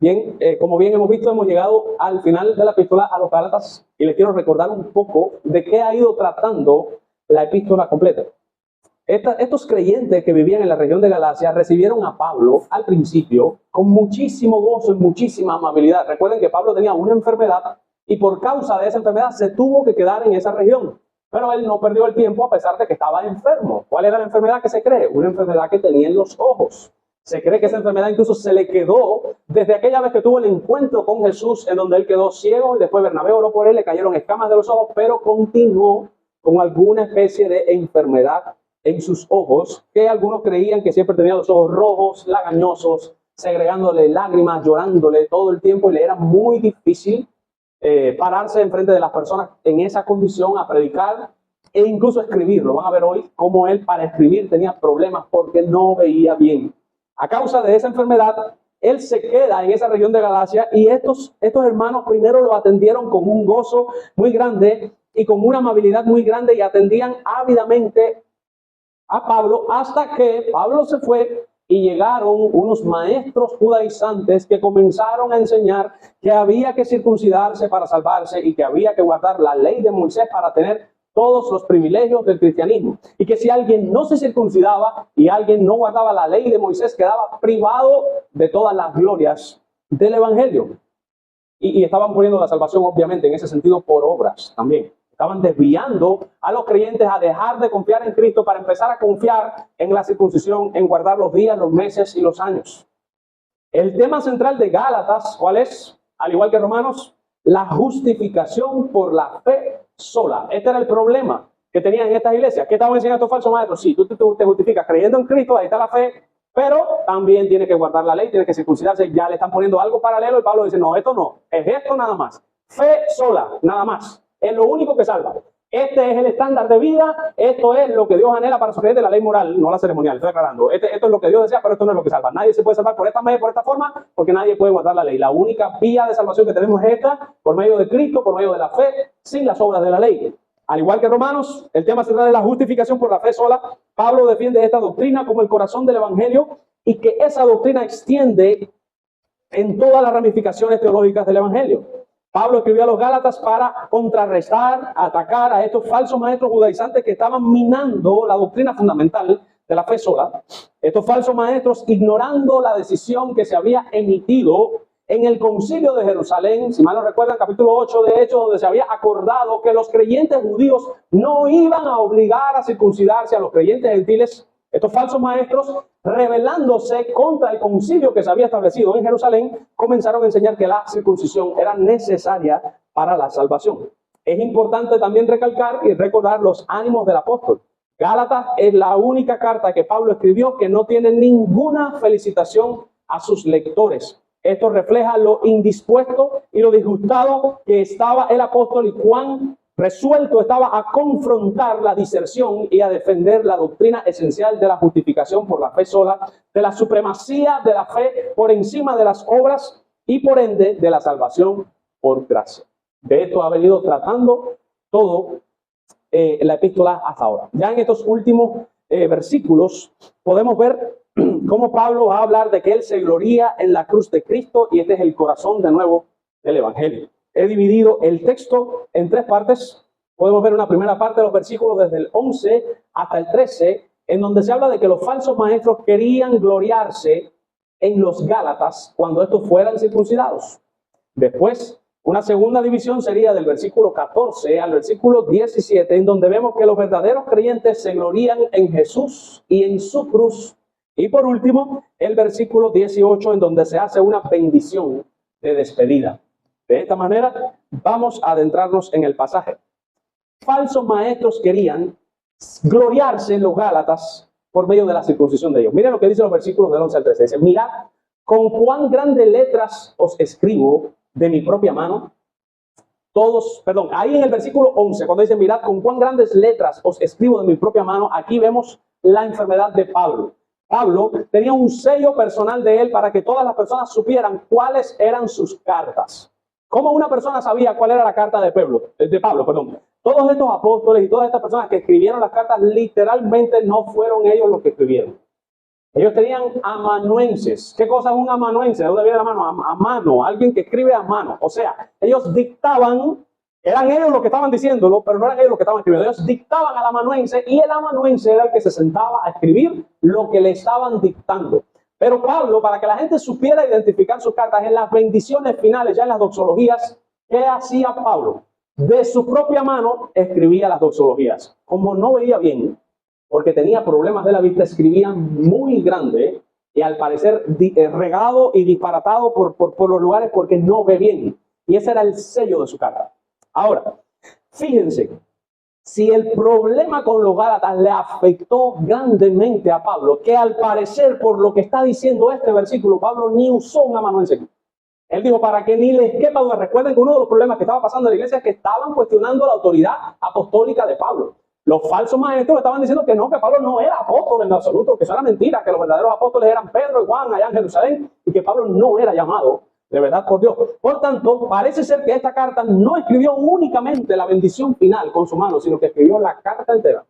Bien, como bien hemos visto, hemos llegado al final de la epístola a los Gálatas y les quiero recordar un poco de qué ha ido tratando la epístola completa. Estos creyentes que vivían en la región de Galacia recibieron a Pablo al principio con muchísimo gozo y muchísima amabilidad. Recuerden que Pablo tenía una enfermedad y por causa de esa enfermedad se tuvo que quedar en esa región. Pero él no perdió el tiempo a pesar de que estaba enfermo. ¿Cuál era la enfermedad que se cree? Una enfermedad que tenía en los ojos. Se cree que esa enfermedad incluso se le quedó desde aquella vez que tuvo el encuentro con Jesús, en donde él quedó ciego y después Bernabé oró por él, le cayeron escamas de los ojos, pero continuó con alguna especie de enfermedad en sus ojos, que algunos creían que siempre tenía los ojos rojos, lagañosos, segregándole lágrimas, llorándole todo el tiempo, y le era muy difícil pararse enfrente de las personas en esa condición a predicar e incluso escribirlo. Van a ver hoy cómo él para escribir tenía problemas porque no veía bien. A causa de esa enfermedad, él se queda en esa región de Galacia y estos hermanos primero lo atendieron con un gozo muy grande y con una amabilidad muy grande y atendían ávidamente a Pablo hasta que Pablo se fue y llegaron unos maestros judaizantes que comenzaron a enseñar que había que circuncidarse para salvarse y que había que guardar la ley de Moisés para tener todos los privilegios del cristianismo. Y que si alguien no se circuncidaba y alguien no guardaba la ley de Moisés, quedaba privado de todas las glorias del evangelio. Y estaban poniendo la salvación, obviamente, en ese sentido, por obras también. Estaban desviando a los creyentes a dejar de confiar en Cristo para empezar a confiar en la circuncisión, en guardar los días, los meses y los años. El tema central de Gálatas, ¿cuál es? Al igual que Romanos, la justificación por la fe sola. Este era el problema que tenían en estas iglesias. ¿Qué estaban enseñando estos falsos maestros? Sí, tú te justificas creyendo en Cristo, ahí está la fe, pero también tienes que guardar la ley, tienes que circuncidarse. Ya le están poniendo algo paralelo y Pablo dice, no, esto no, es esto nada más. Fe sola, nada más. Es lo único que salva. Este es el estándar de vida, esto es lo que Dios anhela para su creyente, la ley moral, no la ceremonial, estoy aclarando. Esto es lo que Dios desea, pero esto no es lo que salva. Nadie se puede salvar por esta manera, por esta forma, porque nadie puede guardar la ley. La única vía de salvación que tenemos es esta, por medio de Cristo, por medio de la fe, sin las obras de la ley. Al igual que Romanos, el tema central es la justificación por la fe sola. Pablo defiende esta doctrina como el corazón del evangelio y que esa doctrina extiende en todas las ramificaciones teológicas del evangelio. Pablo escribió a los Gálatas para contrarrestar, atacar a estos falsos maestros judaizantes que estaban minando la doctrina fundamental de la fe sola. Estos falsos maestros ignorando la decisión que se había emitido en el concilio de Jerusalén, si mal no recuerdan, capítulo 8 de Hechos, donde se había acordado que los creyentes judíos no iban a obligar a circuncidarse a los creyentes gentiles. Estos falsos maestros, rebelándose contra el concilio que se había establecido en Jerusalén, comenzaron a enseñar que la circuncisión era necesaria para la salvación. Es importante también recalcar y recordar los ánimos del apóstol. Gálatas es la única carta que Pablo escribió que no tiene ninguna felicitación a sus lectores. Esto refleja lo indispuesto y lo disgustado que estaba el apóstol y cuán resuelto estaba a confrontar la diserción y a defender la doctrina esencial de la justificación por la fe sola, de la supremacía de la fe por encima de las obras y por ende de la salvación por gracia. De esto ha venido tratando todo la epístola hasta ahora. Ya en estos últimos versículos podemos ver cómo Pablo va a hablar de que él se gloría en la cruz de Cristo y este es el corazón de nuevo del evangelio. He dividido el texto en tres partes. Podemos ver una primera parte de los versículos desde el 11 hasta el 13, en donde se habla de que los falsos maestros querían gloriarse en los Gálatas cuando estos fueran circuncidados. Después, una segunda división sería del versículo 14 al versículo 17, en donde vemos que los verdaderos creyentes se glorían en Jesús y en su cruz. Y por último, el versículo 18, en donde se hace una bendición de despedida. De esta manera, vamos a adentrarnos en el pasaje. Falsos maestros querían gloriarse en los Gálatas por medio de la circuncisión de ellos. Miren lo que dicen los versículos del 11 al 13. Dice, mirad con cuán grandes letras os escribo de mi propia mano. Ahí en el versículo 11, cuando dice, mirad con cuán grandes letras os escribo de mi propia mano, aquí vemos la enfermedad de Pablo. Pablo tenía un sello personal de él para que todas las personas supieran cuáles eran sus cartas. ¿Cómo una persona sabía cuál era la carta de Pablo? Todos estos apóstoles y todas estas personas que escribieron las cartas, literalmente no fueron ellos los que escribieron. Ellos tenían amanuenses. ¿Qué cosa es un amanuense? ¿De dónde viene la mano? A mano, alguien que escribe a mano. O sea, ellos dictaban, eran ellos los que estaban diciéndolo, pero no eran ellos los que estaban escribiendo. Ellos dictaban al amanuense y el amanuense era el que se sentaba a escribir lo que le estaban dictando. Pero Pablo, para que la gente supiera identificar sus cartas en las bendiciones finales, ya en las doxologías, ¿qué hacía Pablo? De su propia mano escribía las doxologías. Como no veía bien, porque tenía problemas de la vista, escribía muy grande y al parecer regado y disparatado por los lugares porque no ve bien. Y ese era el sello de su carta. Ahora, fíjense, si el problema con los Gálatas le afectó grandemente a Pablo, que al parecer por lo que está diciendo este versículo, Pablo ni usó una mano en seco. Él dijo, para que ni les quepa duda. Recuerden que uno de los problemas que estaba pasando en la iglesia es que estaban cuestionando la autoridad apostólica de Pablo. Los falsos maestros estaban diciendo que no, que Pablo no era apóstol en absoluto, que eso era mentira, que los verdaderos apóstoles eran Pedro y Juan allá en Jerusalén y que Pablo no era llamado de verdad por Dios. Por tanto, parece ser que esta carta no escribió únicamente la bendición final con su mano, sino que escribió la carta entera.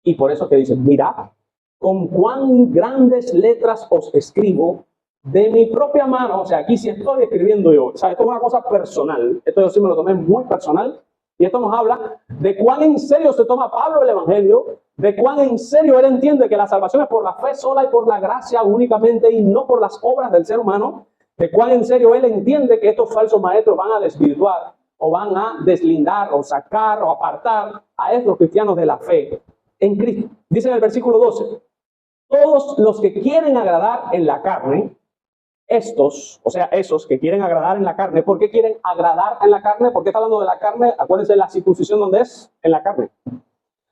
Y por eso que dice, mirad con cuán grandes letras os escribo de mi propia mano. O sea, aquí sí estoy escribiendo yo. O sea, esto es una cosa personal. Esto yo sí me lo tomé muy personal. Y esto nos habla de cuán en serio se toma Pablo el evangelio, de cuán en serio él entiende que la salvación es por la fe sola y por la gracia únicamente y no por las obras del ser humano, de cuán en serio él entiende que estos falsos maestros van a desvirtuar o van a deslindar o sacar o apartar a estos cristianos de la fe en Cristo. Dice en el versículo 12, todos los que quieren agradar en la carne, estos, o sea, esos que quieren agradar en la carne, ¿por qué quieren agradar en la carne? ¿Por qué está hablando de la carne? Acuérdense de la circuncisión, ¿dónde es? En la carne.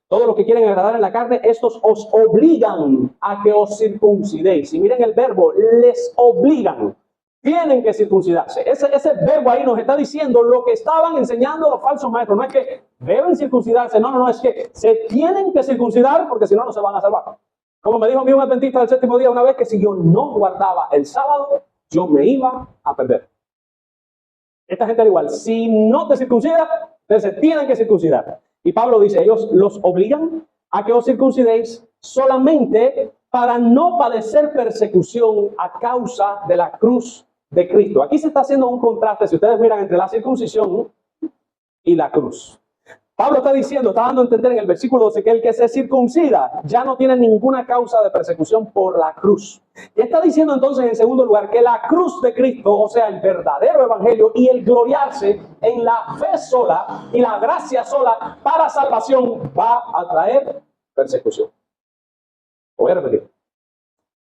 Todos los que quieren agradar en la carne, estos os obligan a que os circuncidéis. Y miren el verbo, les obligan. Tienen que circuncidarse. Ese verbo ahí nos está diciendo lo que estaban enseñando los falsos maestros. No es que deben circuncidarse, no, es que se tienen que circuncidar porque si no, no se van a salvar. Como me dijo a mí un adventista del séptimo día una vez, que si yo no guardaba el sábado, yo me iba a perder. Esta gente era igual. Si no te circuncidas, entonces tienen que circuncidar. Y Pablo dice, ellos los obligan a que os circuncidéis solamente para no padecer persecución a causa de la cruz de Cristo. Aquí se está haciendo un contraste, si ustedes miran, entre la circuncisión y la cruz. Pablo está diciendo, está dando a entender en el versículo 12 que el que se circuncida ya no tiene ninguna causa de persecución por la cruz. Y está diciendo entonces en segundo lugar que la cruz de Cristo, o sea, el verdadero evangelio y el gloriarse en la fe sola y la gracia sola para salvación va a traer persecución. Voy a repetir.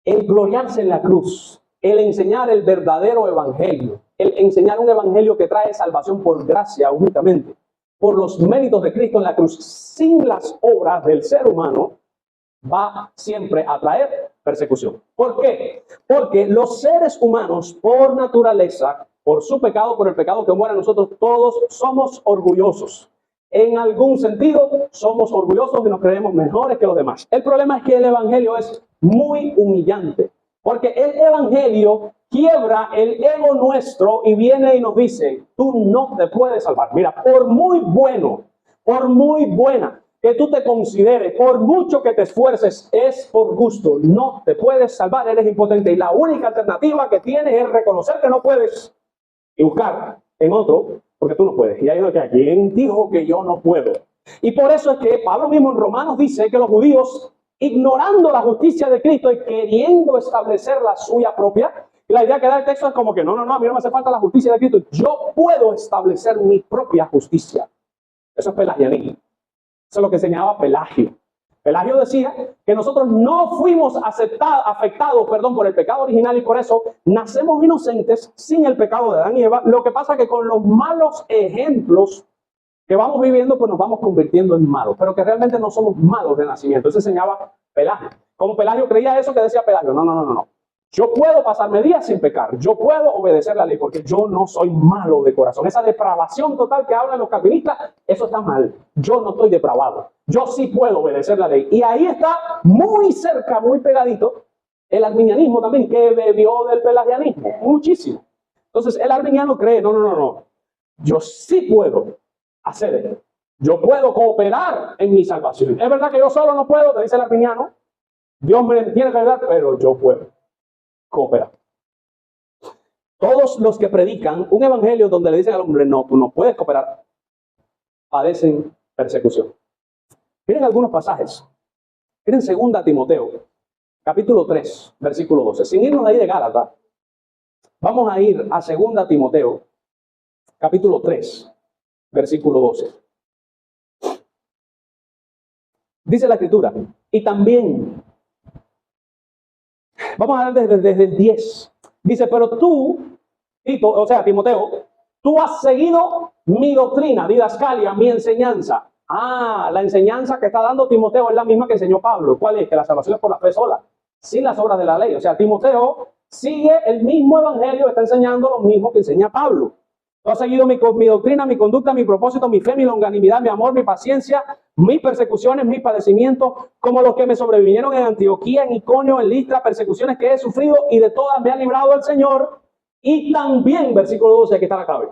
El gloriarse en la cruz, el enseñar el verdadero evangelio, el enseñar un evangelio que trae salvación por gracia únicamente, por los méritos de Cristo en la cruz, sin las obras del ser humano, va siempre a traer persecución. ¿Por qué? Porque los seres humanos, por naturaleza, por su pecado, por el pecado que muere en nosotros, todos somos orgullosos. En algún sentido, somos orgullosos y nos creemos mejores que los demás. El problema es que el evangelio es muy humillante, porque el evangelio quiebra el ego nuestro y viene y nos dice, tú no te puedes salvar. Mira, por muy bueno, por muy buena que tú te consideres, por mucho que te esfuerces, es por gusto. No te puedes salvar, eres impotente. Y la única alternativa que tienes es reconocer que no puedes y buscar en otro, porque tú no puedes. Y ahí es lo que hay. ¿Quién dijo que yo no puedo? Y por eso es que Pablo mismo en Romanos dice que los judíos, ignorando la justicia de Cristo y queriendo establecer la suya propia, y la idea que da el texto es como que no, a mí no me hace falta la justicia de Cristo, yo puedo establecer mi propia justicia. Eso es pelagianismo. Eso es lo que enseñaba Pelagio. Pelagio decía que nosotros no fuimos afectados por el pecado original y por eso nacemos inocentes sin el pecado de Adán y Eva. Lo que pasa es que con los malos ejemplos que vamos viviendo, pues nos vamos convirtiendo en malos, pero que realmente no somos malos de nacimiento. Eso enseñaba Pelagio. Como Pelagio creía eso que decía Pelagio, no. Yo puedo pasarme días sin pecar, yo puedo obedecer la ley porque yo no soy malo de corazón. Esa depravación total que hablan los calvinistas, eso está mal. Yo no estoy depravado, yo sí puedo obedecer la ley. Y ahí está muy cerca, muy pegadito, el arminianismo también, que bebió del pelagianismo, muchísimo. Entonces el arminiano cree, no, yo sí puedo hacer esto. Yo puedo cooperar en mi salvación. Es verdad que yo solo no puedo, te dice el arminiano, Dios me tiene que ayudar, pero yo puedo cooperar. Todos los que predican un evangelio donde le dicen al hombre, no, tú no puedes cooperar, padecen persecución. Miren algunos pasajes. Miren 2 Timoteo, capítulo 3, versículo 12. Sin irnos de ahí de Gálatas, vamos a ir a 2 Timoteo, capítulo 3, versículo 12. Dice la Escritura, y también, vamos a ver desde el 10. Dice, pero tú, Tito, o sea, Timoteo, tú has seguido mi doctrina, didascalia, mi enseñanza. La enseñanza que está dando Timoteo es la misma que enseñó Pablo. ¿Cuál es? Que la salvación es por la fe sola, sin las obras de la ley. O sea, Timoteo sigue el mismo evangelio, está enseñando lo mismo que enseña Pablo. Tú has seguido mi doctrina, mi conducta, mi propósito, mi fe, mi longanimidad, mi amor, mi paciencia, mis persecuciones, mis padecimientos, como los que me sobrevinieron en Antioquía, en Iconio, en Listra, persecuciones que he sufrido y de todas me ha librado el Señor. Y también, versículo 12, aquí está la clave.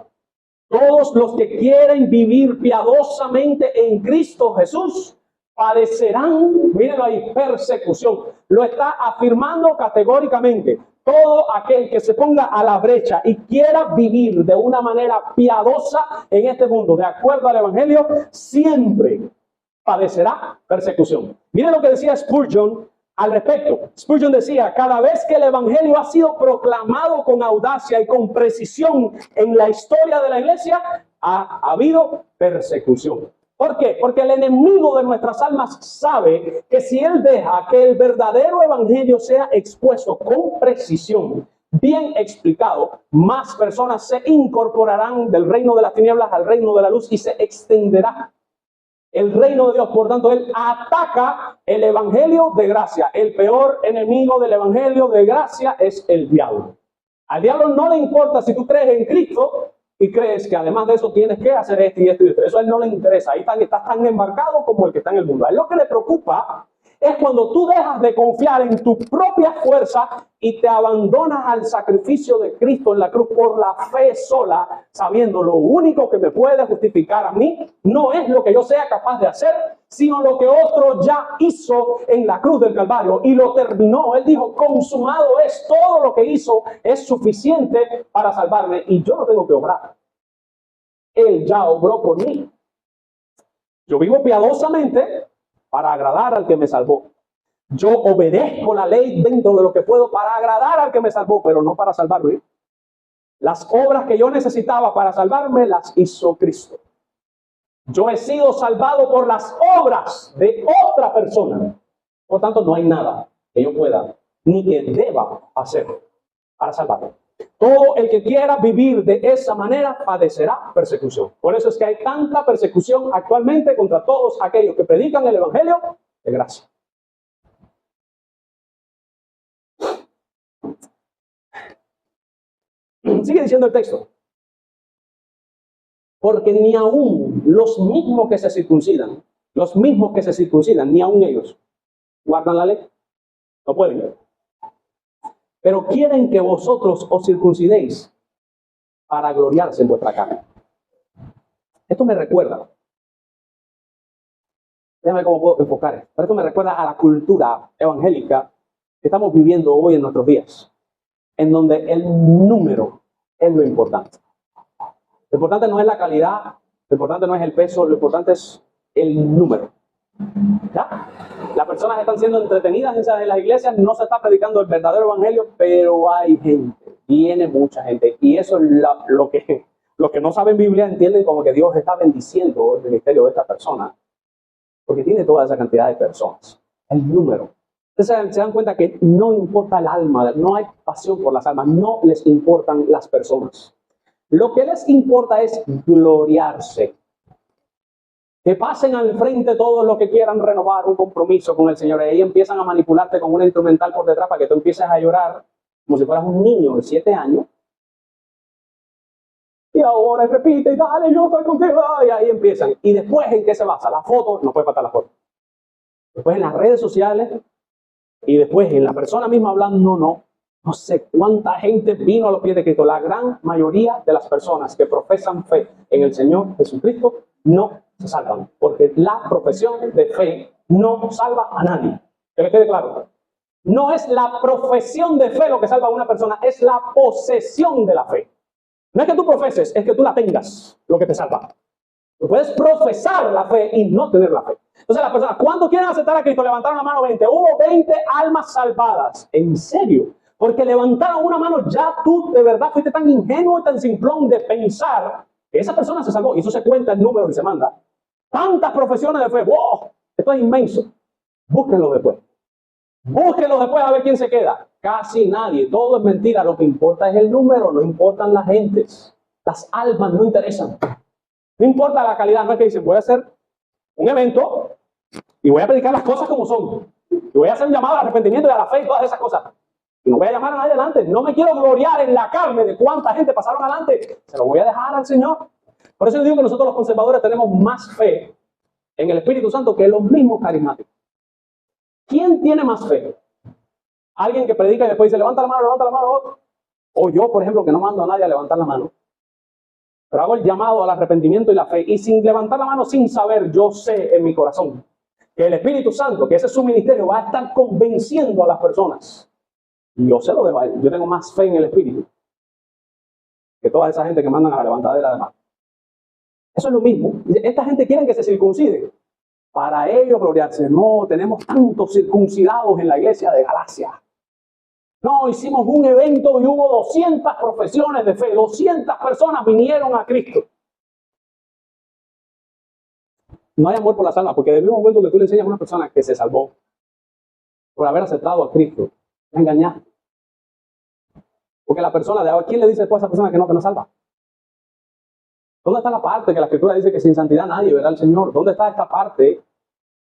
Todos los que quieren vivir piadosamente en Cristo Jesús padecerán, mírenlo ahí, persecución. Lo está afirmando categóricamente. Todo aquel que se ponga a la brecha y quiera vivir de una manera piadosa en este mundo, de acuerdo al Evangelio, siempre padecerá persecución. Miren lo que decía Spurgeon al respecto. Spurgeon decía, cada vez que el Evangelio ha sido proclamado con audacia y con precisión en la historia de la iglesia, ha habido persecución. ¿Por qué? Porque el enemigo de nuestras almas sabe que si él deja que el verdadero evangelio sea expuesto con precisión, bien explicado, más personas se incorporarán del reino de las tinieblas al reino de la luz y se extenderá el reino de Dios. Por tanto, él ataca el evangelio de gracia. El peor enemigo del evangelio de gracia es el diablo. Al diablo no le importa si tú crees en Cristo y crees que además de eso tienes que hacer esto y esto y esto. Eso a él no le interesa. Ahí estás tan embarcado como el que está en el mundo. A él lo que le preocupa es cuando tú dejas de confiar en tu propia fuerza y te abandonas al sacrificio de Cristo en la cruz por la fe sola, sabiendo lo único que me puede justificar a mí no es lo que yo sea capaz de hacer, sino lo que otro ya hizo en la cruz del Calvario y lo terminó. Él dijo, consumado es, todo lo que hizo es suficiente para salvarme y yo no tengo que obrar. Él ya obró por mí. Yo vivo piadosamente para agradar al que me salvó. Yo obedezco la ley dentro de lo que puedo para agradar al que me salvó, pero no para salvarme. Las obras que yo necesitaba para salvarme las hizo Cristo. Yo he sido salvado por las obras de otra persona. Por tanto, no hay nada que yo pueda ni que deba hacer para salvarme. Todo el que quiera vivir de esa manera padecerá persecución. Por eso es que hay tanta persecución actualmente contra todos aquellos que predican el evangelio de gracia. Sigue diciendo el texto. Porque ni aún los mismos que se circuncidan, ni aún ellos guardan la ley. No pueden. Pero quieren que vosotros os circuncidéis para gloriarse en vuestra carne. Esto me recuerda, déjame cómo puedo enfocar esto, pero esto me recuerda a la cultura evangélica que estamos viviendo hoy en nuestros días, en donde el número es lo importante. Lo importante no es la calidad, lo importante no es el peso, lo importante es el número. ¿Ya? Las personas están siendo entretenidas en las iglesias, no se está predicando el verdadero evangelio, pero hay gente, viene mucha gente, y eso es lo que no saben Biblia entienden como que Dios está bendiciendo el ministerio de esta persona, porque tiene toda esa cantidad de personas, el número. Entonces se dan cuenta que no importa el alma, no hay pasión por las almas, no les importan las personas. Lo que les importa es gloriarse. Que pasen al frente todos los que quieran renovar un compromiso con el Señor. Y ahí empiezan a manipularte con una instrumental por detrás para que tú empieces a llorar como si fueras un niño de 7 años. Y ahora repite, dale, yo estoy contigo. Y ahí empiezan. Y después, ¿en qué se basa? La foto, no puede faltar la foto. Después en las redes sociales. Y después en la persona misma hablando, no sé cuánta gente vino a los pies de Cristo. La gran mayoría de las personas que profesan fe en el Señor Jesucristo no se salvan, porque la profesión de fe no salva a nadie. Que les quede claro. No es la profesión de fe lo que salva a una persona, es la posesión de la fe. No es que tú profeses, es que tú la tengas, lo que te salva. Tú puedes profesar la fe y no tener la fe. Entonces las personas, ¿cuántos quieren aceptar a Cristo? Levantaron la mano 20. Hubo 20 almas salvadas. ¿En serio? Porque levantaron una mano, ya tú de verdad fuiste tan ingenuo y tan simplón de pensar que esa persona se salvó. Y eso se cuenta el número y se manda. Tantas profesiones de fe. ¡Wow! Esto es inmenso. Búsquenlo después. Búsquenlo después a ver quién se queda. Casi nadie. Todo es mentira. Lo que importa es el número. No importan las gentes. Las almas no interesan. No importa la calidad. No es que dicen, voy a hacer un evento y voy a predicar las cosas como son. Y voy a hacer un llamado al arrepentimiento y a la fe y todas esas cosas. Y no voy a llamar a nadie adelante. No me quiero gloriar en la carne de cuánta gente pasaron adelante. Se lo voy a dejar al Señor. Por eso yo digo que nosotros los conservadores tenemos más fe en el Espíritu Santo que los mismos carismáticos. ¿Quién tiene más fe? ¿Alguien que predica y después dice, levanta la mano, otro? O yo, por ejemplo, que no mando a nadie a levantar la mano. Pero hago el llamado al arrepentimiento y la fe. Y sin levantar la mano, sin saber, yo sé en mi corazón que el Espíritu Santo, que ese es su ministerio, va a estar convenciendo a las personas. Y yo se lo debo a él. Yo tengo más fe en el Espíritu que toda esa gente que mandan a la levantadera de mano. Eso es lo mismo. Esta gente quiere que se circunciden para ellos gloriarse. No, tenemos tantos circuncidados en la iglesia de Galacia. No, hicimos un evento y hubo 200 profesiones de fe. 200 personas vinieron a Cristo. No hay amor por las almas, porque desde el mismo momento que tú le enseñas a una persona que se salvó por haber aceptado a Cristo, la engañaste. Porque la persona de ahora, ¿quién le dice después a esa persona que no salva? ¿Dónde está la parte que la Escritura dice que sin santidad nadie verá al Señor? ¿Dónde está esta parte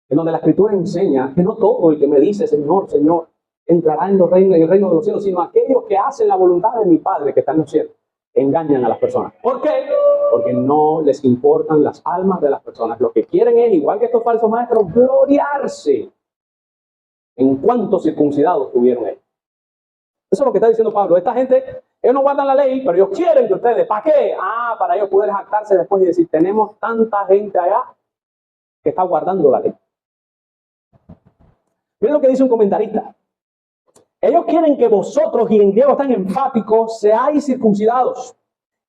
en donde la Escritura enseña que no todo el que me dice Señor, Señor, entrará en el reino de los cielos, sino aquellos que hacen la voluntad de mi Padre que está en los cielos? Engañan a las personas. ¿Por qué? Porque no les importan las almas de las personas. Lo que quieren es, igual que estos falsos maestros, gloriarse en cuántos circuncidados tuvieron ellos. Eso es lo que está diciendo Pablo. Esta gente, ellos no guardan la ley, pero ellos quieren que ustedes, ¿para qué? Para ellos poder jactarse después y decir, tenemos tanta gente allá que está guardando la ley. Miren lo que dice un comentarista. Ellos quieren que vosotros, y en griego están enfáticos, seáis circuncidados.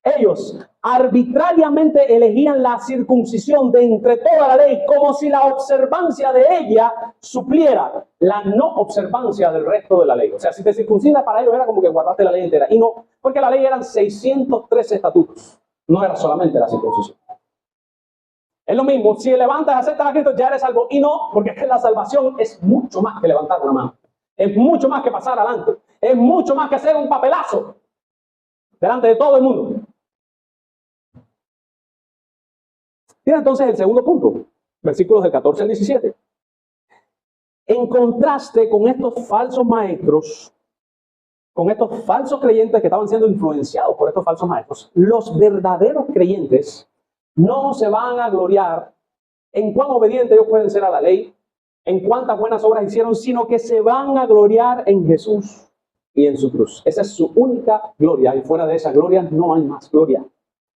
Ellos arbitrariamente elegían la circuncisión de entre toda la ley, como si la observancia de ella supliera la no observancia del resto de la ley. O sea, si te circuncidas, para ellos era como que guardaste la ley entera. Y no, porque la ley eran 613 estatutos. No era solamente la circuncisión. Es lo mismo, si levantas y aceptas a Cristo, ya eres salvo. Y no, porque es que la salvación es mucho más que levantar una mano. Es mucho más que pasar adelante. Es mucho más que hacer un papelazo delante de todo el mundo. Tiene entonces el segundo punto, versículos del 14 al 17. En contraste con estos falsos maestros, con estos falsos creyentes que estaban siendo influenciados por estos falsos maestros, los verdaderos creyentes no se van a gloriar en cuán obedientes ellos pueden ser a la ley, en cuántas buenas obras hicieron, sino que se van a gloriar en Jesús y en su cruz. Esa es su única gloria, y fuera de esa gloria no hay más gloria.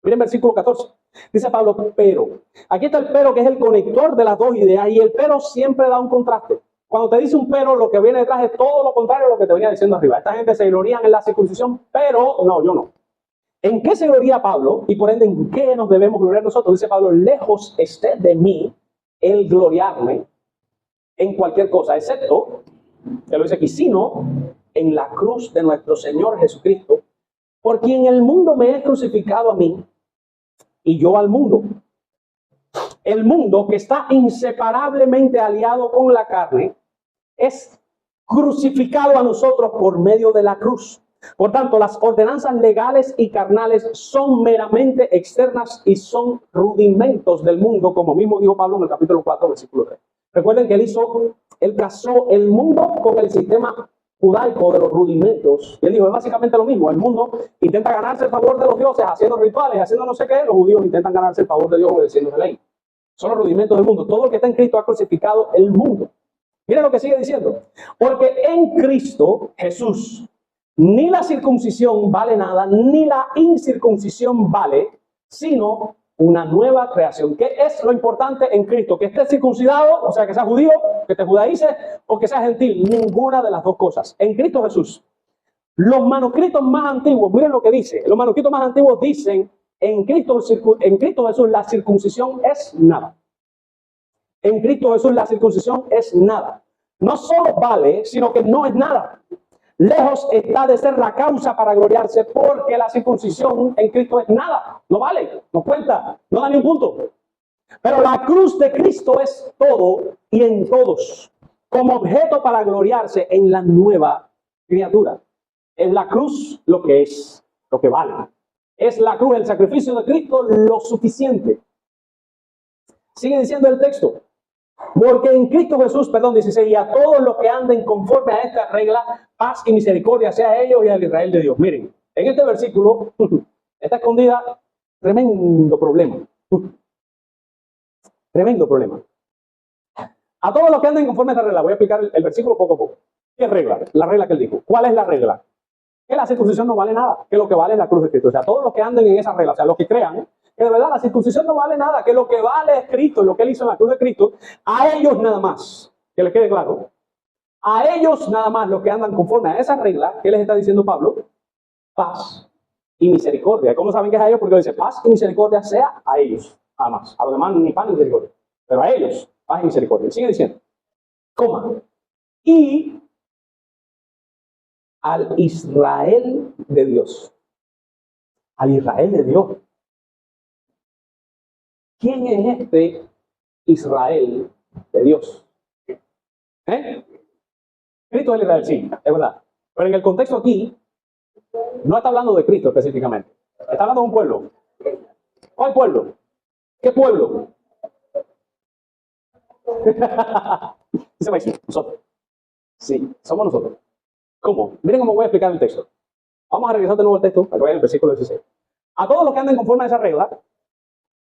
Miren versículo 14. Dice Pablo, pero. Aquí está el pero, que es el conector de las dos ideas, y el pero siempre da un contraste. Cuando te dice un pero, lo que viene detrás es todo lo contrario a lo que te venía diciendo arriba. Esta gente se gloría en la circuncisión, pero no, yo no. ¿En qué se gloría Pablo? Y por ende, ¿en qué nos debemos gloriar nosotros? Dice Pablo, lejos esté de mí el gloriarme en cualquier cosa, excepto, te lo dice aquí, sino en la cruz de nuestro Señor Jesucristo, por quien el mundo me es crucificado a mí y yo al mundo. El mundo, que está inseparablemente aliado con la carne, es crucificado a nosotros por medio de la cruz. Por tanto, las ordenanzas legales y carnales son meramente externas y son rudimentos del mundo, como mismo dijo Pablo en el capítulo 4, versículo 3. Recuerden que él casó el mundo con el sistema judaico de los rudimentos. Y él dijo, es básicamente lo mismo. El mundo intenta ganarse el favor de los dioses haciendo rituales, haciendo no sé qué. Los judíos intentan ganarse el favor de Dios obedeciendo la ley. Son los rudimentos del mundo. Todo el que está en Cristo ha crucificado el mundo. Miren lo que sigue diciendo. Porque en Cristo Jesús ni la circuncisión vale nada, ni la incircuncisión vale, sino una nueva creación. ¿Qué es lo importante en Cristo? Que estés circuncidado, o sea, que seas judío, que te judaices, o que seas gentil. Ninguna de las dos cosas. En Cristo Jesús. Los manuscritos más antiguos, miren lo que dice. Los manuscritos más antiguos dicen, en Cristo Jesús la circuncisión es nada. En Cristo Jesús la circuncisión es nada. No solo vale, sino que no es nada. Lejos está de ser la causa para gloriarse, porque la circuncisión en Cristo es nada. No vale, no cuenta, no da ni un punto. Pero la cruz de Cristo es todo y en todos, como objeto para gloriarse en la nueva criatura. Es la cruz lo que es, lo que vale. Es la cruz, el sacrificio de Cristo, lo suficiente. Sigue diciendo el texto. Porque en Cristo Jesús, perdón, 16, y a todos los que anden conforme a esta regla, paz y misericordia sea a ellos y al Israel de Dios. Miren, en este versículo está escondida tremendo problema. Tremendo problema. A todos los que anden conforme a esta regla, voy a explicar el versículo poco a poco. ¿Qué regla? La regla que él dijo. ¿Cuál es la regla? Que la circuncisión no vale nada, que lo que vale es la cruz de Cristo. O sea, todos los que anden en esa regla, o sea, los que crean que de verdad la circuncisión no vale nada, que lo que vale es Cristo, lo que él hizo en la cruz de Cristo, a ellos nada más, que les quede claro, a ellos nada más, los que andan conforme a esa regla, ¿qué les está diciendo Pablo? Paz y misericordia. ¿Cómo saben que es a ellos? Porque dice paz y misericordia sea a ellos, nada más. A los demás ni paz ni misericordia, pero a ellos, paz y misericordia. Sigue diciendo, coma, y al Israel de Dios. Al Israel de Dios. ¿Quién es este Israel de Dios? Cristo es el Israel, sí, es verdad. Pero en el contexto aquí, no está hablando de Cristo específicamente. Está hablando de un pueblo. ¿Cuál pueblo? ¿Qué pueblo? Dice Maíz, nosotros. Sí, somos nosotros. ¿Cómo? Miren cómo voy a explicar el texto. Vamos a regresar de nuevo al texto, para que vean el versículo 16. A todos los que anden conforme a esa regla,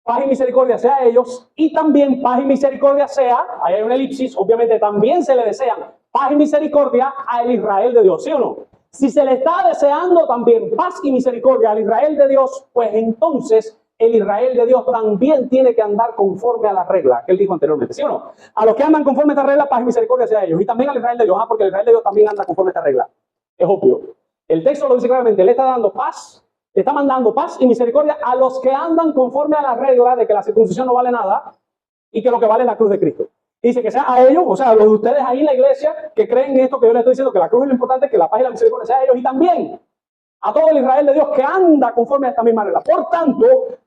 paz y misericordia sea a ellos, y también paz y misericordia sea, ahí hay una elipsis, obviamente también se le desean paz y misericordia al Israel de Dios, ¿sí o no? Si se le está deseando también paz y misericordia al Israel de Dios, pues entonces el Israel de Dios también tiene que andar conforme a la regla que él dijo anteriormente, ¿sí o no? A los que andan conforme a esta regla, paz y misericordia sea a ellos, y también al Israel de Dios, porque el Israel de Dios también anda conforme a esta regla. Es obvio. El texto lo dice claramente, le está dando paz, le está mandando paz y misericordia a los que andan conforme a la regla de que la circuncisión no vale nada y que lo que vale es la cruz de Cristo. Dice que sea a ellos, o sea, a los de ustedes ahí en la iglesia que creen esto que yo les estoy diciendo, que la cruz es lo importante, que la paz y la misericordia sea a ellos, y también a todo el Israel de Dios que anda conforme a esta misma regla. Por tanto,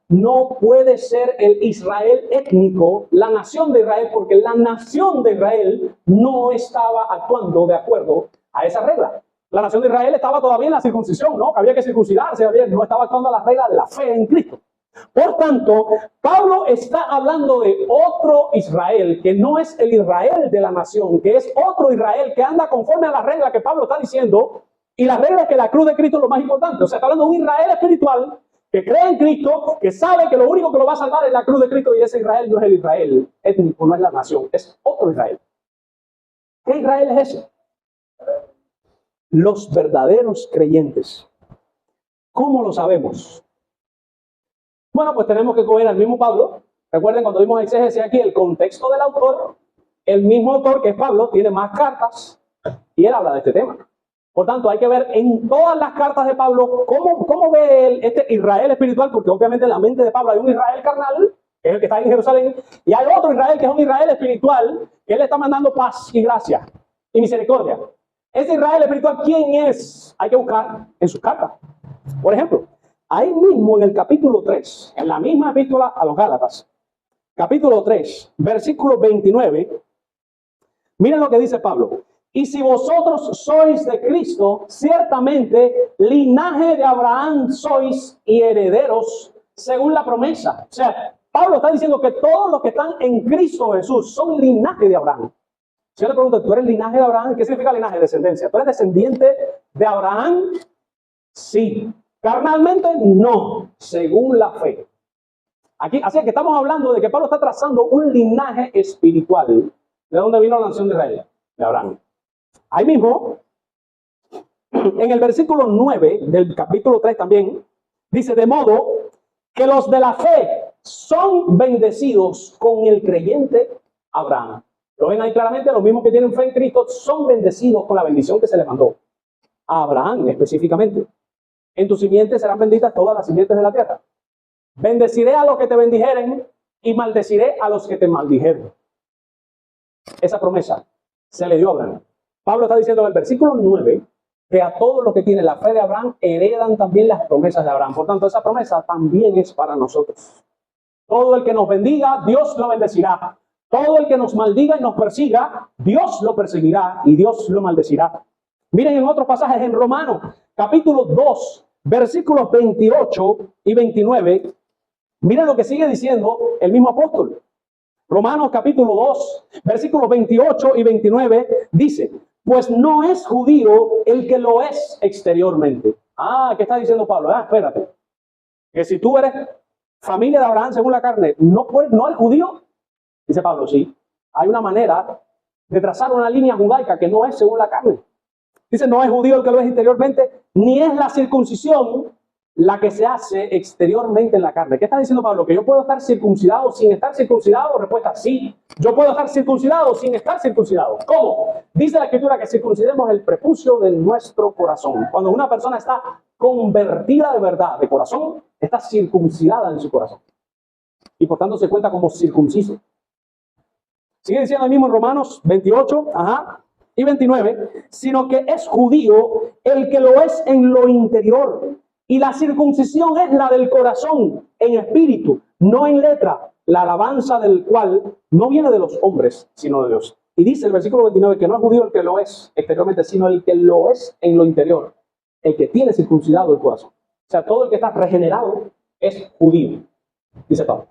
no puede ser el Israel étnico, la nación de Israel, porque la nación de Israel no estaba actuando de acuerdo a esa regla. La nación de Israel estaba todavía en la circuncisión, ¿no? Había que circuncidarse, no estaba actuando a la regla de la fe en Cristo. Por tanto, Pablo está hablando de otro Israel, que no es el Israel de la nación, que es otro Israel que anda conforme a la regla que Pablo está diciendo, y la regla es que la cruz de Cristo es lo más importante. O sea, está hablando de un Israel espiritual que cree en Cristo, que sabe que lo único que lo va a salvar es la cruz de Cristo, y ese Israel no es el Israel étnico, no es la nación, es otro Israel. ¿Qué Israel es ese? Los verdaderos creyentes. ¿Cómo lo sabemos? Bueno, pues tenemos que coger al mismo Pablo. Recuerden cuando vimos exégesis aquí, el contexto del autor, el mismo autor que es Pablo, tiene más cartas y él habla de este tema. Por tanto, hay que ver en todas las cartas de Pablo cómo ve él este Israel espiritual, porque obviamente en la mente de Pablo hay un Israel carnal, que es el que está en Jerusalén, y hay otro Israel que es un Israel espiritual, que él está mandando paz y gracia y misericordia. Ese Israel espiritual, ¿quién es? Hay que buscar en sus cartas. Por ejemplo, ahí mismo en el capítulo 3, en la misma epístola a los Gálatas, capítulo 3, versículo 29, miren lo que dice Pablo. Y si vosotros sois de Cristo, ciertamente linaje de Abraham sois y herederos según la promesa. O sea, Pablo está diciendo que todos los que están en Cristo Jesús son linaje de Abraham. Si yo te pregunto, ¿tú eres linaje de Abraham? ¿Qué significa linaje? Descendencia. ¿Tú eres descendiente de Abraham? Sí. Carnalmente, no. Según la fe. Aquí, así que estamos hablando de que Pablo está trazando un linaje espiritual. ¿De dónde vino la nación de Israel? De Abraham. Ahí mismo, en el versículo 9 del capítulo 3 también, dice, de modo que los de la fe son bendecidos con el creyente Abraham. Lo ven ahí claramente, los mismos que tienen fe en Cristo son bendecidos con la bendición que se les mandó a Abraham específicamente. En tu simiente serán benditas todas las simientes de la tierra. Bendeciré a los que te bendijeren y maldeciré a los que te maldijeren. Esa promesa se le dio a Abraham. Pablo está diciendo en el versículo 9 que a todos los que tienen la fe de Abraham heredan también las promesas de Abraham. Por tanto, esa promesa también es para nosotros. Todo el que nos bendiga, Dios lo bendecirá. Todo el que nos maldiga y nos persiga, Dios lo perseguirá y Dios lo maldecirá. Miren en otros pasajes en Romanos, capítulo 2, versículos 28 y 29. Miren lo que sigue diciendo el mismo apóstol. Romanos capítulo 2, versículos 28 y 29 dice: pues no es judío el que lo es exteriormente. ¿Qué está diciendo Pablo? Espérate. Que si tú eres familia de Abraham según la carne, ¿no eres judío? Dice Pablo, sí. Hay una manera de trazar una línea judaica que no es según la carne. Dice, no es judío el que lo es interiormente, ni es la circuncisión la que se hace exteriormente en la carne. ¿Qué está diciendo Pablo? ¿Que yo puedo estar circuncidado sin estar circuncidado? Respuesta, sí. Yo puedo estar circuncidado sin estar circuncidado. ¿Cómo? Dice la Escritura que circuncidemos el prepucio de nuestro corazón. Cuando una persona está convertida de verdad, de corazón, está circuncidada en su corazón. Y por tanto se cuenta como circunciso. Sigue diciendo el mismo en Romanos 28, y 29, sino que es judío el que lo es en lo interior. Y la circuncisión es la del corazón, en espíritu, no en letra, la alabanza del cual no viene de los hombres, sino de Dios. Y dice el versículo 29 que no es judío el que lo es exteriormente, sino el que lo es en lo interior, el que tiene circuncidado el corazón. O sea, todo el que está regenerado es judío, dice Pablo.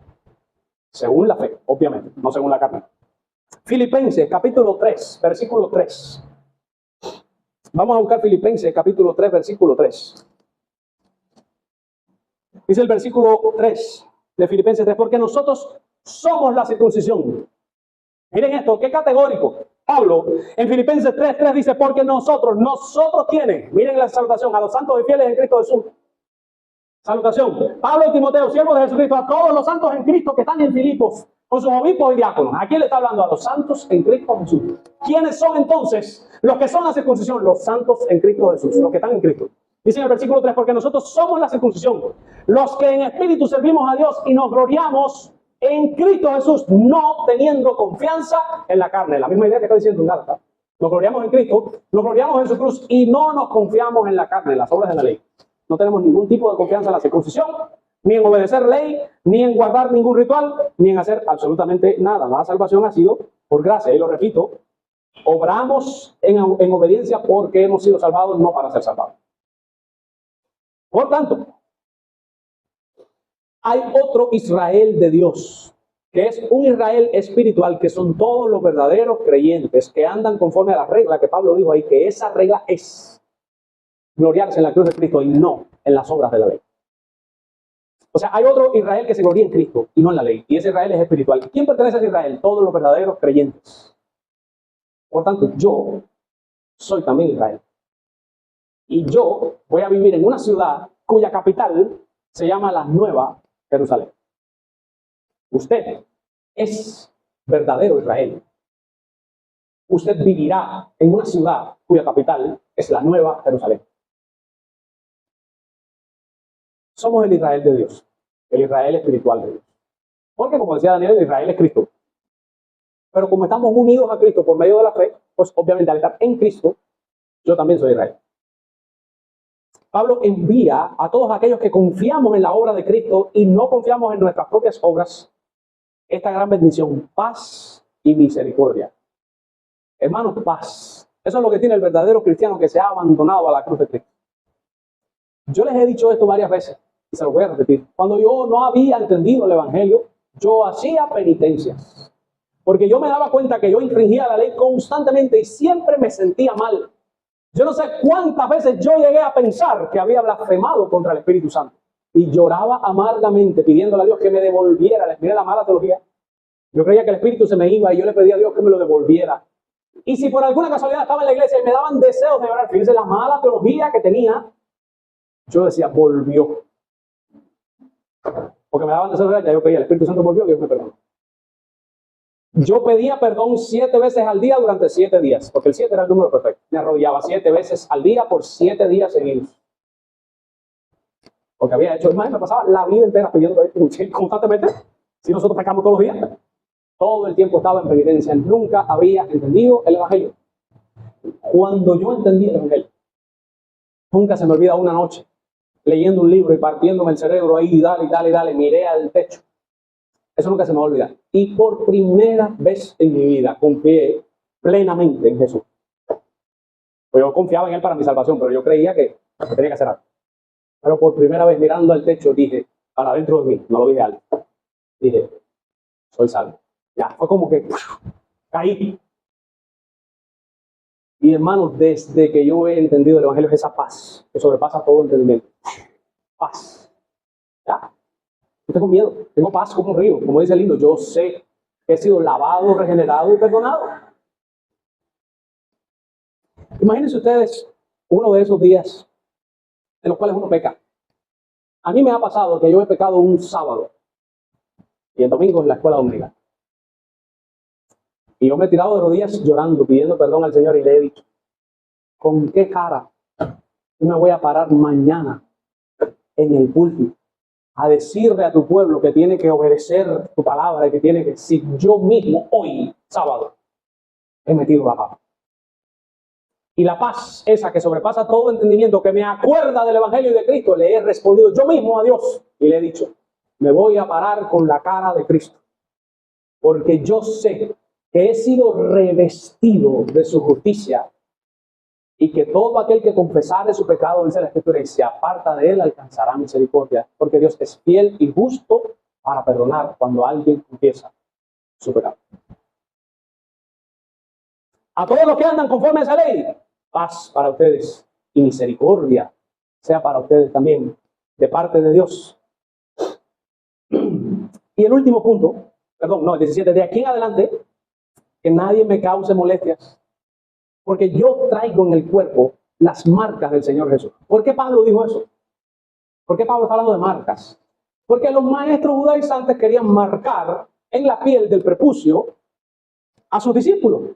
Según la fe, obviamente, no según la carne. Filipenses, capítulo 3, versículo 3. Vamos a buscar Filipenses, capítulo 3, versículo 3. Dice el versículo 3 de Filipenses 3, porque nosotros somos la circuncisión. Miren esto, qué categórico. Pablo, en Filipenses 3:3 dice, porque nosotros ¿quiénes? Miren la salutación a los santos y fieles en Cristo Jesús. Salutación. Pablo y Timoteo, siervos de Jesucristo, a todos los santos en Cristo que están en Filipos, con sus obispos y diáconos. ¿A quién le está hablando? A los santos en Cristo Jesús. ¿Quiénes son entonces los que son la circuncisión? Los santos en Cristo Jesús, los que están en Cristo. Dice en el versículo 3, porque nosotros somos la circuncisión, los que en espíritu servimos a Dios y nos gloriamos en Cristo Jesús, no teniendo confianza en la carne. La misma idea que está diciendo en Gálatas. Nos gloriamos en Cristo, nos gloriamos en su cruz y no nos confiamos en la carne, en las obras de la ley. No tenemos ningún tipo de confianza en la circuncisión, ni en obedecer ley, ni en guardar ningún ritual, ni en hacer absolutamente nada. La salvación ha sido por gracia, y lo repito, obramos en obediencia porque hemos sido salvados, no para ser salvados. Por tanto, hay otro Israel de Dios, que es un Israel espiritual, que son todos los verdaderos creyentes que andan conforme a la regla que Pablo dijo ahí, que esa regla es gloriarse en la cruz de Cristo y no en las obras de la ley. O sea, hay otro Israel que se gloria en Cristo y no en la ley, y ese Israel es espiritual. ¿Quién pertenece a ese Israel? Todos los verdaderos creyentes. Por tanto, yo soy también Israel. Y yo voy a vivir en una ciudad cuya capital se llama la Nueva Jerusalén. Usted es verdadero Israel. Usted vivirá en una ciudad cuya capital es la Nueva Jerusalén. Somos el Israel de Dios, el Israel espiritual de Dios. Porque, como decía Daniel, el Israel es Cristo. Pero como estamos unidos a Cristo por medio de la fe, pues obviamente al estar en Cristo, yo también soy Israel. Pablo envía a todos aquellos que confiamos en la obra de Cristo y no confiamos en nuestras propias obras, esta gran bendición, paz y misericordia. Hermanos, paz. Eso es lo que tiene el verdadero cristiano que se ha abandonado a la cruz de Cristo. Yo les he dicho esto varias veces y se lo voy a repetir. Cuando yo no había entendido el Evangelio, yo hacía penitencias. Porque yo me daba cuenta que yo infringía la ley constantemente y siempre me sentía mal. Yo no sé cuántas veces yo llegué a pensar que había blasfemado contra el Espíritu Santo. Y lloraba amargamente pidiéndole a Dios que me devolviera. Les miré la mala teología. Yo creía que el Espíritu se me iba y yo le pedía a Dios que me lo devolviera. Y si por alguna casualidad estaba en la iglesia y me daban deseos de llorar, fíjense la mala teología que tenía, yo decía, volvió. porque me daban deseo de ya yo pedía, el Espíritu Santo volvió, Dios me perdonó. Yo pedía perdón 7 veces al día durante 7 días, porque el 7 era el número perfecto. Me arrodillaba 7 veces al día por 7 días seguidos. Porque había hecho, me pasaba la vida entera pidiendo constantemente. Si nosotros pecamos todos los días, todo el tiempo estaba en penitencia. Nunca había entendido el Evangelio. Cuando yo entendí el Evangelio, nunca se me olvida una noche leyendo un libro y partiéndome el cerebro ahí, dale, miré al techo. Eso nunca se me va a olvidar. Y por primera vez en mi vida confié plenamente en Jesús. Pues yo confiaba en Él para mi salvación, pero yo creía que tenía que hacer algo. Pero por primera vez mirando al techo dije, para adentro de mí, no lo dije alto. Dije, soy salvo. Ya, fue como que caí. Y hermanos, desde que yo he entendido el Evangelio es esa paz que sobrepasa todo entendimiento. Paz. Ya. No tengo miedo, tengo paz como un río. Como dice el lindo, yo sé que he sido lavado, regenerado y perdonado. Imagínense ustedes uno de esos días en los cuales uno peca. A mí me ha pasado que yo he pecado un sábado y el domingo en la escuela dominical. Y yo me he tirado de rodillas llorando, pidiendo perdón al Señor y le he dicho, ¿con qué cara yo me voy a parar mañana en el púlpito a decirle a tu pueblo que tiene que obedecer tu palabra y que tiene que, si yo mismo hoy, sábado, he metido la paz? Y la paz esa que sobrepasa todo entendimiento, que me acuerda del Evangelio y de Cristo, le he respondido yo mismo a Dios y le he dicho, me voy a parar con la cara de Cristo, porque yo sé que he sido revestido de su justicia y que todo aquel que confesare su pecado, dice la Escritura, y se aparta de él, alcanzará misericordia, porque Dios es fiel y justo para perdonar cuando alguien confiesa su pecado. A todos los que andan conforme a esa ley, paz para ustedes y misericordia sea para ustedes también de parte de Dios. Y el último punto, perdón, no, el 17, de aquí en adelante, que nadie me cause molestias, porque yo traigo en el cuerpo las marcas del Señor Jesús. ¿Por qué Pablo dijo eso? ¿Por qué Pablo está hablando de marcas? Porque los maestros judaizantes querían marcar en la piel del prepucio a sus discípulos.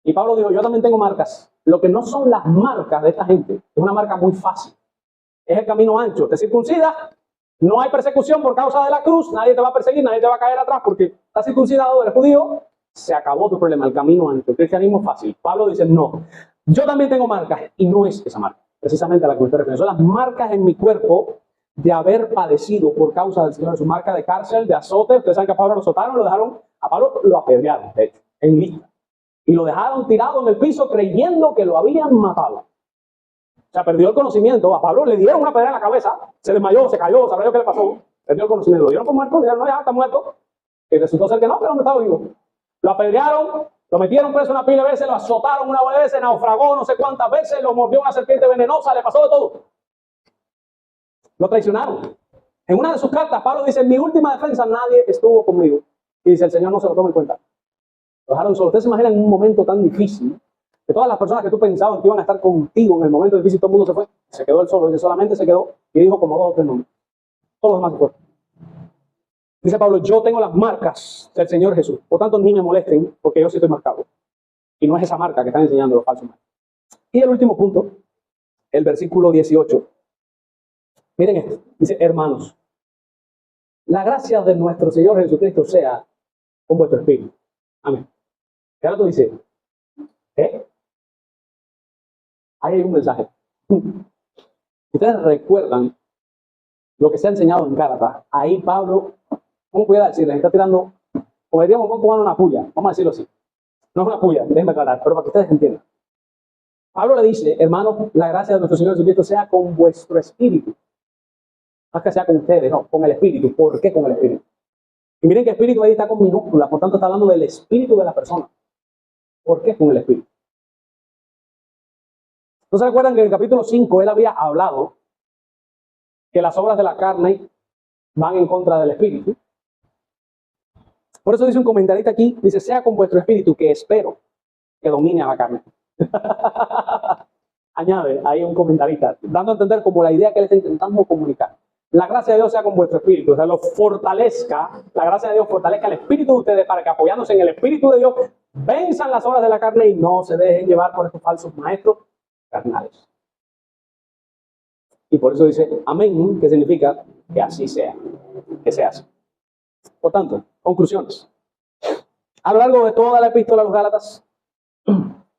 Y Pablo dijo, yo también tengo marcas. Lo que no son las marcas de esta gente, es una marca muy fácil. Es el camino ancho. Te circuncidas, no hay persecución por causa de la cruz, nadie te va a perseguir, nadie te va a caer atrás porque estás circuncidado, eres judío, se acabó tu problema, el camino ancho. El cristianismo es fácil. Pablo dice, no, yo también tengo marcas y no es esa marca, precisamente a la que me estoy refiriendo. Son las marcas en mi cuerpo de haber padecido por causa del Señor, su marca de cárcel, de azote. Ustedes saben que a Pablo lo azotaron, a Pablo lo apedrearon, de hecho, en lista. Y lo dejaron tirado en el piso creyendo que lo habían matado. O sea, perdió el conocimiento. A Pablo le dieron una pedra en la cabeza, se desmayó, se cayó, sabrá yo qué le pasó. Perdió el conocimiento. Lo dieron por muerto, dijeron, no, ya está muerto. Y resultó ser que no, pero no estaba vivo. Lo apedrearon, lo metieron preso una pila de veces, lo azotaron una vez, naufragó no sé cuántas veces, lo mordió una serpiente venenosa, le pasó de todo. Lo traicionaron. En una de sus cartas, Pablo dice, en mi última defensa nadie estuvo conmigo. Y dice, el Señor no se lo toma en cuenta. Lo dejaron solo. Ustedes se imaginan en un momento tan difícil, que todas las personas que tú pensabas que iban a estar contigo en el momento difícil, todo el mundo se fue. Se quedó él solo. Dice, solamente se quedó y dijo como 2 o 3 nombres. Todos los demás se fueron. Dice Pablo, yo tengo las marcas del Señor Jesús. Por tanto, ni me molesten, porque yo sí estoy marcado. Y no es esa marca que están enseñando los falsos maestros. Y el último punto, el versículo 18. Miren esto. Dice, hermanos, la gracia de nuestro Señor Jesucristo sea con vuestro espíritu. Amén. ¿Qué ahora tú dices? ¿Qué? Ahí hay un mensaje. Ustedes recuerdan lo que se ha enseñado en Gálatas. Ahí Pablo, ¿cómo pudiera decirles? Está tirando, como diríamos, un poco una puya. Vamos a decirlo así. No es una puya, déjenme aclarar, pero para que ustedes entiendan. Pablo le dice, hermanos, la gracia de nuestro Señor Jesucristo sea con vuestro espíritu. No es que sea con ustedes, no, con el espíritu. ¿Por qué con el espíritu? Y miren que espíritu ahí está con minúscula, por tanto está hablando del espíritu de la persona. ¿Por qué con el espíritu? ¿No se recuerdan que en el capítulo 5 él había hablado que las obras de la carne van en contra del espíritu? Por eso dice un comentarista aquí, dice, sea con vuestro espíritu que espero que domine a la carne. Añade ahí un comentarista, dando a entender como la idea que él está intentando comunicar. la gracia de Dios sea con vuestro espíritu, o sea, lo fortalezca, la gracia de Dios fortalezca el espíritu de ustedes para que apoyándose en el espíritu de Dios, venzan las obras de la carne y no se dejen llevar por estos falsos maestros carnales. Y por eso dice amén, que significa que así sea, que sea así. Por tanto, conclusiones. A lo largo de toda la epístola a los Gálatas,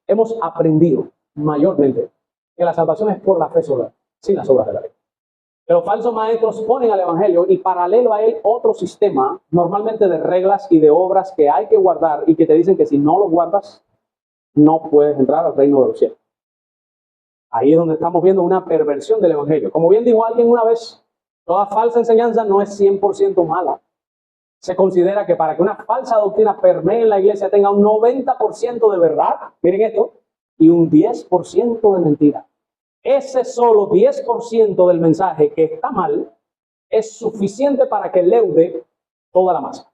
hemos aprendido mayormente que la salvación es por la fe sola, sin las obras de la ley. Que los falsos maestros ponen al evangelio y paralelo a él otro sistema, normalmente de reglas y de obras que hay que guardar y que te dicen que si no los guardas, no puedes entrar al reino de los cielos. Ahí es donde estamos viendo una perversión del evangelio. Como bien dijo alguien una vez, toda falsa enseñanza no es 100% mala. Se considera que para que una falsa doctrina permee en la iglesia tenga un 90% de verdad, miren esto, y un 10% de mentira. Ese solo 10% del mensaje que está mal es suficiente para que leude toda la masa.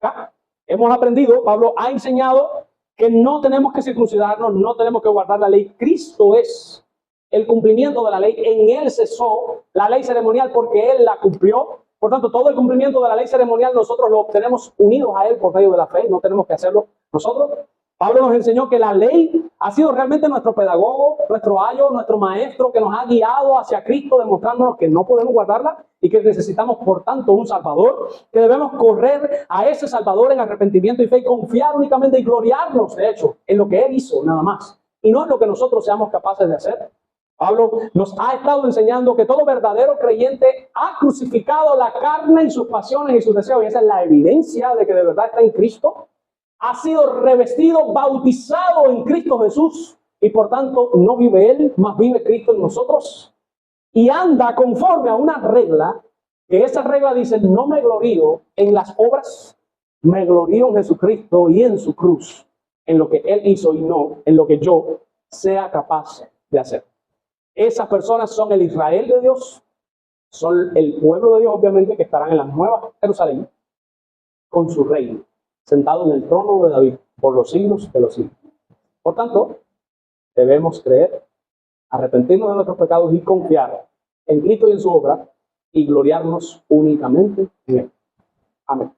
¿Ya? Hemos aprendido, Pablo ha enseñado que no tenemos que circuncidarnos, no tenemos que guardar la ley. Cristo es el cumplimiento de la ley. En él cesó la ley ceremonial porque él la cumplió. Por tanto, todo el cumplimiento de la ley ceremonial nosotros lo obtenemos unidos a él por medio de la fe. No tenemos que hacerlo nosotros. Pablo nos enseñó que la ley ha sido realmente nuestro pedagogo, nuestro ayo, nuestro maestro que nos ha guiado hacia Cristo, demostrándonos que no podemos guardarla y que necesitamos, por tanto, un Salvador, que debemos correr a ese Salvador en arrepentimiento y fe y confiar únicamente y gloriarnos, de hecho, en lo que Él hizo, nada más, y no en lo que nosotros seamos capaces de hacer. Pablo nos ha estado enseñando que todo verdadero creyente ha crucificado la carne y sus pasiones y sus deseos, y esa es la evidencia de que de verdad está en Cristo. Ha sido revestido, bautizado en Cristo Jesús, y por tanto no vive Él, más vive Cristo en nosotros. Y anda conforme a una regla, que esa regla dice, no me glorío en las obras, me glorío en Jesucristo y en su cruz, en lo que Él hizo y no en lo que yo sea capaz de hacer. Esas personas son el Israel de Dios, son el pueblo de Dios, obviamente, que estarán en la nueva Jerusalén, con su reino, sentado en el trono de David, por los siglos de los siglos. Por tanto, debemos creer, arrepentirnos de nuestros pecados y confiar en Cristo y en su obra, y gloriarnos únicamente en Él. Amén.